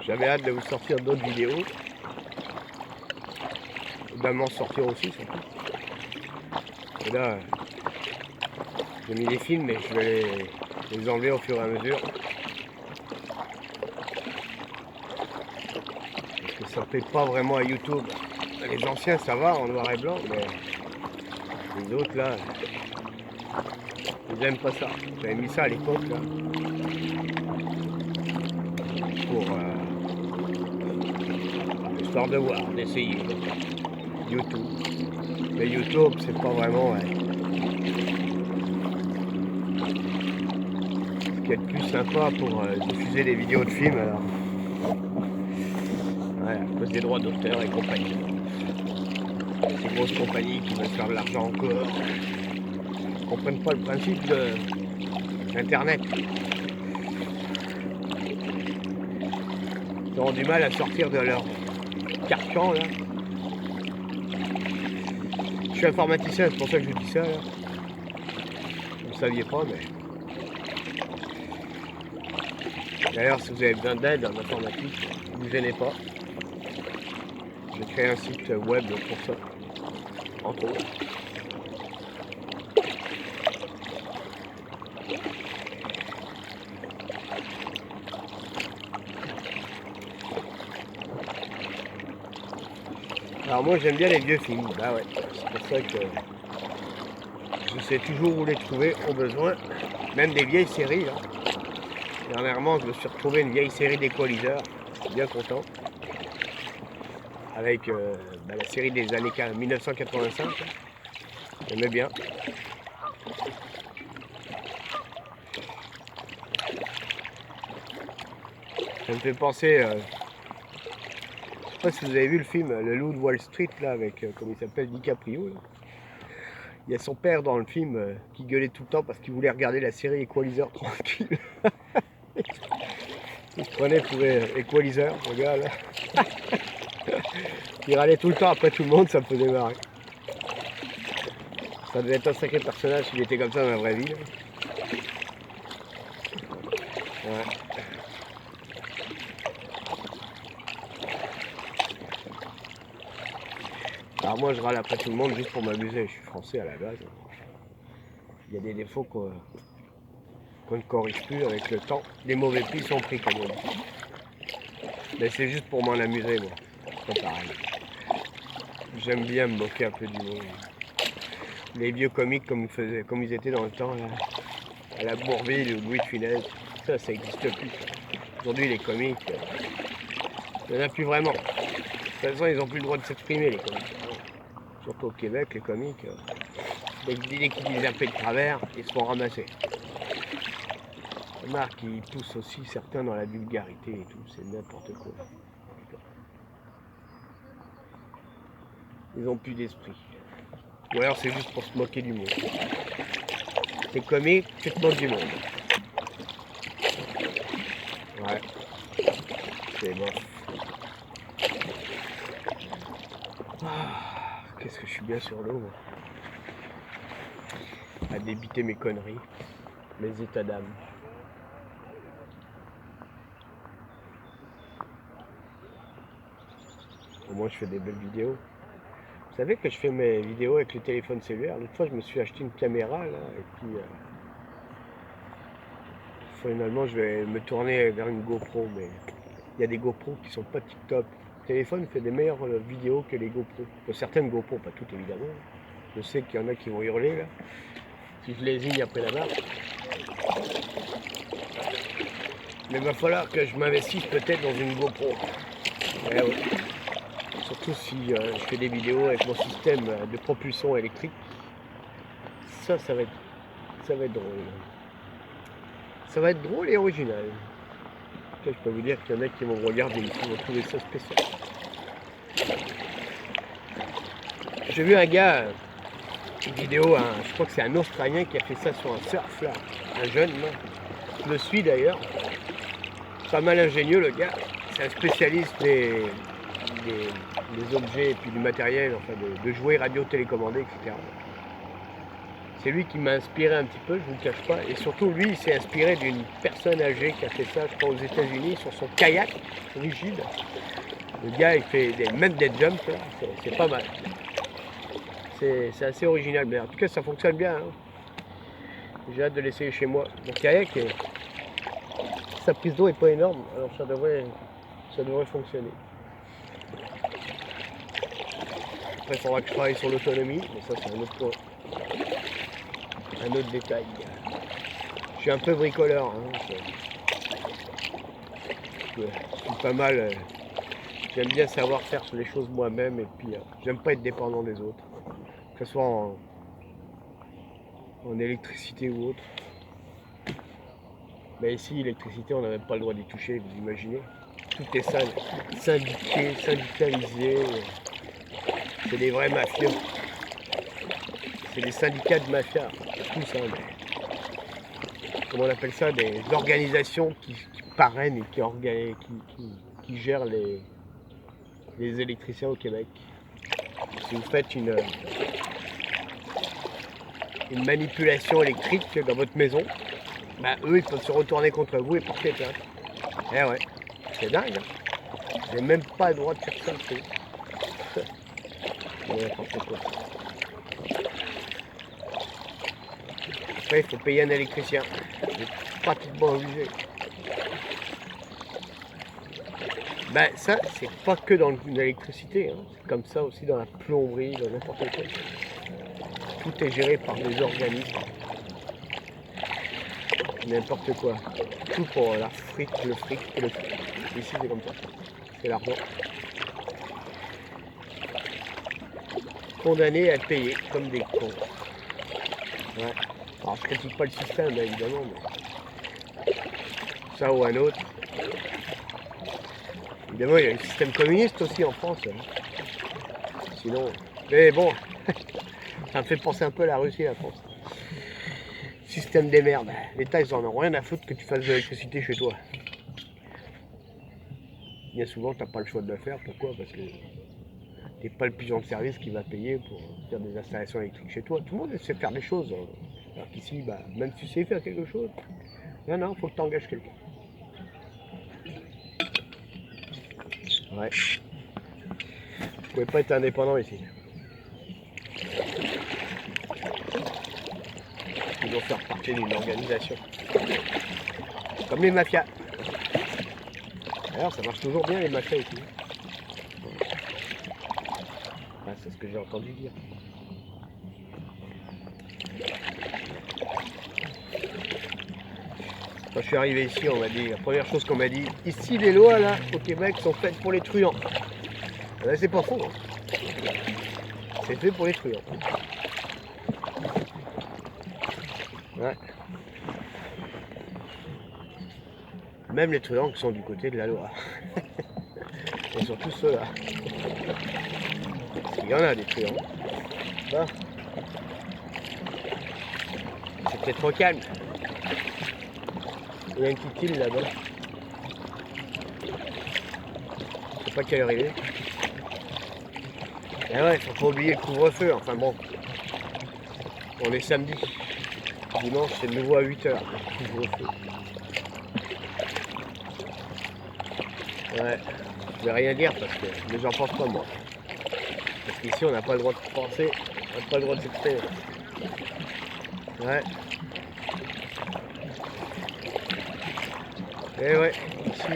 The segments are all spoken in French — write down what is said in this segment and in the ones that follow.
J'avais hâte de vous sortir d'autres vidéos. Et m'en sortir aussi surtout. Et là, j'ai mis des films mais je vais les enlever au fur et à mesure. Parce que ça ne plaît pas vraiment à YouTube. Les anciens ça va en noir et blanc, mais les autres là, ils n'aiment pas ça. J'avais mis ça à l'époque là. Pour histoire de voir, d'essayer. YouTube. Mais YouTube c'est pas vraiment ce qui est le plus sympa pour diffuser des vidéos de films alors. Ouais, à cause des droits d'auteur et compagnie. Ces grosses compagnies qui veulent faire de l'argent encore. Ils ne comprennent pas le principe d'Internet. Ils ont du mal à sortir de leur carcan là. Je suis informaticien, c'est pour ça que je vous dis ça là. Vous ne saviez pas, mais. D'ailleurs, si vous avez besoin d'aide en informatique, ne vous gênez pas. J'ai créé un site web pour ça, entre autres. Alors moi j'aime bien les vieux films, bah ouais, c'est pour ça que je sais toujours où les trouver au besoin, même des vieilles séries là. Dernièrement je me suis retrouvé une vieille série d'Equalizer, bien content, avec la série des années 1985, j'aimais bien. Ça me fait penser, je sais pas si vous avez vu le film Le Loup de Wall Street là avec, comment il s'appelle, DiCaprio là. Il y a son père dans le film qui gueulait tout le temps parce qu'il voulait regarder la série Equalizer tranquille. Il se prenait pour Equalizer, le gars là. Il râlait tout le temps après tout le monde, ça me faisait marrer. Ça devait être un sacré personnage s'il était comme ça dans la vraie vie. Là. Ouais. Alors moi je râle après tout le monde juste pour m'amuser, je suis français à la base. Il y a des défauts qu'on ne corrige plus avec le temps. Les mauvais plis sont pris comme on dit. Mais c'est juste pour m'en amuser moi, c'est pas pareil. J'aime bien me moquer un peu du monde. Les vieux comiques comme ils étaient dans le temps, là, à la Bourville ou Louis de Funès, ça n'existe plus. Aujourd'hui les comiques, il n'y en a plus vraiment. De toute façon ils n'ont plus le droit de s'exprimer les comiques. Surtout au Québec les comiques, dès qu'ils disent un peu de travers, ils se font ramasser. Remarque, ils poussent aussi certains dans la vulgarité et tout, c'est n'importe quoi. Ils n'ont plus d'esprit. Ou alors c'est juste pour se moquer du monde. T'es comique, tu te moques du monde. Ouais. C'est bon. Ah, qu'est-ce que je suis bien sur l'eau, moi. À débiter mes conneries. Mes états d'âme. Au moins je fais des belles vidéos. Vous savez que je fais mes vidéos avec le téléphone cellulaire. L'autre fois je me suis acheté une caméra là, et puis finalement je vais me tourner vers une GoPro, mais il y a des GoPro qui sont pas tip-top. Le téléphone fait des meilleures vidéos que les GoPro. Certaines GoPro, pas toutes évidemment. Je sais qu'il y en a qui vont hurler là. Si je lésigne après la barre. Mais il va falloir que je m'investisse peut-être dans une GoPro. Eh ouais. Surtout si je fais des vidéos avec mon système de propulsion électrique. Ça va être drôle. Ça va être drôle et original. Je peux vous dire qu'il y en a qui vont regarder et qui vont trouver ça spécial. J'ai vu un gars, une vidéo, je crois que c'est un Australien qui a fait ça sur un surf là, un jeune là. Je le suis d'ailleurs. Pas mal ingénieux le gars. C'est un spécialiste des objets et puis du matériel, enfin de jouets radio télécommandés, etc. c'est lui qui m'a inspiré un petit peu, je vous le cache pas. Et surtout, lui, il s'est inspiré d'une personne âgée qui a fait ça, je crois, aux États-Unis, sur son kayak rigide. Le gars, il fait même des jumps, c'est pas mal. C'est assez original, mais en tout cas, ça fonctionne bien. Hein. J'ai hâte de l'essayer chez moi. Mon kayak, sa prise d'eau est pas énorme, alors ça devrait fonctionner. Après, il faudra que je travaille sur l'autonomie, mais ça, c'est un autre point. Un autre détail. Je suis un peu bricoleur. Hein, je suis pas mal. J'aime bien savoir faire les choses moi-même et puis j'aime pas être dépendant des autres. Que ce soit en électricité ou autre. Mais ici, l'électricité, on n'a même pas le droit d'y toucher, vous imaginez. Tout est syndiqué, syndicalisé. C'est des vrais mafieux. C'est des syndicats de mafia. Tout ça. Comment on appelle ça? Des organisations qui parrainent et qui gèrent les électriciens au Québec. Si vous faites une manipulation électrique dans votre maison, bah, eux, ils peuvent se retourner contre vous et porter plainte. Eh ouais, c'est dingue. Hein. Vous n'avez même pas le droit de faire ça. N'importe quoi. Après, il faut payer un électricien. Vous êtes pratiquement obligé. Ben, ça, c'est pas que dans l'électricité. Hein. C'est comme ça aussi dans la plomberie, dans n'importe quoi. Tout est géré par des organismes. N'importe quoi. Tout pour le fric. Ici, c'est comme ça. C'est l'argent. Condamnés à payer comme des cons. Ouais. Alors, je critique pas le système, évidemment, mais ça ou un autre. Évidemment, il y a le système communiste aussi en France. Hein. Sinon... Mais bon, ça me fait penser un peu à la Russie et la France. Système des merdes. L'État, ils en ont rien à foutre que tu fasses de l'électricité chez toi. Bien souvent, tu n'as pas le choix de le faire. Pourquoi? Parce que tu n'es pas le pigeon de service qui va payer pour faire des installations électriques chez toi. Tout le monde sait faire des choses. Alors qu'ici, bah, même si tu sais faire quelque chose, non, il faut que tu engages quelqu'un. Ouais. Vous pouvez pas être indépendant ici. Ils doivent faire partie d'une organisation. Comme les mafias. D'ailleurs, ça marche toujours bien les mafias ici. Ah, c'est ce que j'ai entendu dire. Quand je suis arrivé ici, on m'a dit, la première chose qu'on m'a dit, ici les lois là, au Québec, sont faites pour les truands. Là, c'est pas faux. Hein. C'est fait pour les truands. Ouais. Même les truands qui sont du côté de la loi. Et surtout ceux-là. Il y en a des truands. Bon. C'est peut-être trop calme. Il y a une petite île là-bas. Je sais pas quelle heure il est. Et ouais, faut pas oublier le couvre-feu. Enfin bon. On est samedi. Dimanche, c'est de nouveau à 8h. Couvre-feu. Ouais. Je vais rien dire parce que les gens pensent pas moi. Parce qu'ici, on n'a pas le droit de penser. On n'a pas le droit de s'exprimer. Ouais. Et ouais, ici,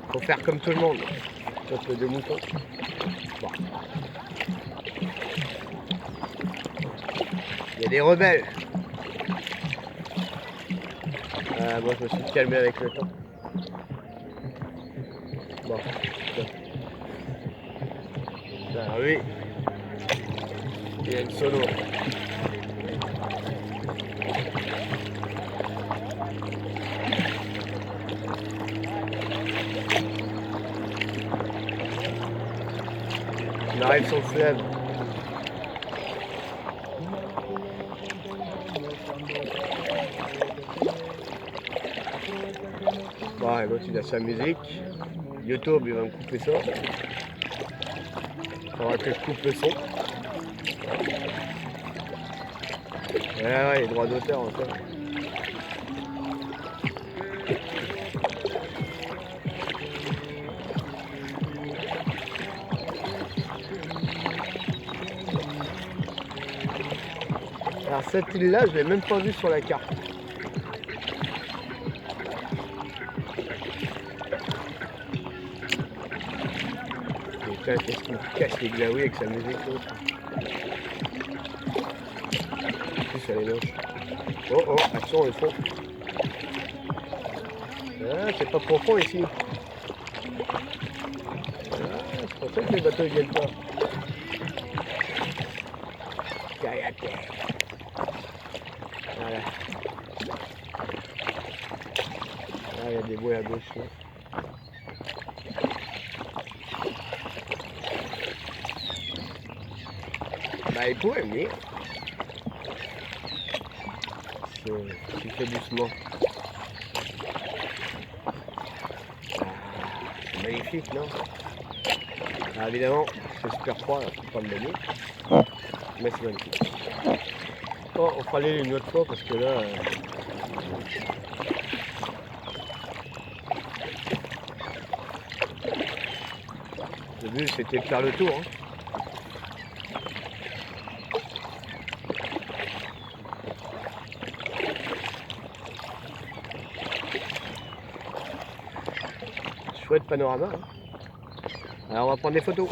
faut faire comme tout le monde. Peuple de moutons. Bon. Il y a des rebelles. Moi, je me suis calmé avec le temps. Bon. Ah oui. Il y a une solo. On arrive sur le fleuve. Bon, et l'autre il a sa musique. YouTube il va me couper ça. Il faudra que je coupe le son. Ouais, les droits d'auteur encore. Alors cette île-là, je l'ai même pas vue sur la carte. Putain, qu'est-ce qu'il casse les glaouis avec sa musique l'autre. En plus, elle est moche. Oh oh, attention le fond. Ah, c'est pas profond ici. Ah, c'est pour ça que les bateaux ne viennent pas. Kayak. Voilà. Ah, il y a des bouées à gauche là. Bah, il pourrait venir. Tu fais doucement. Ah, c'est magnifique, non? Alors, évidemment, c'est super froid, là, je peux pas me baigner. Mais c'est magnifique. Oh, on fera aller une autre fois parce que là. Le but c'était de faire le tour. Hein. Chouette panorama. Hein. Alors on va prendre des photos.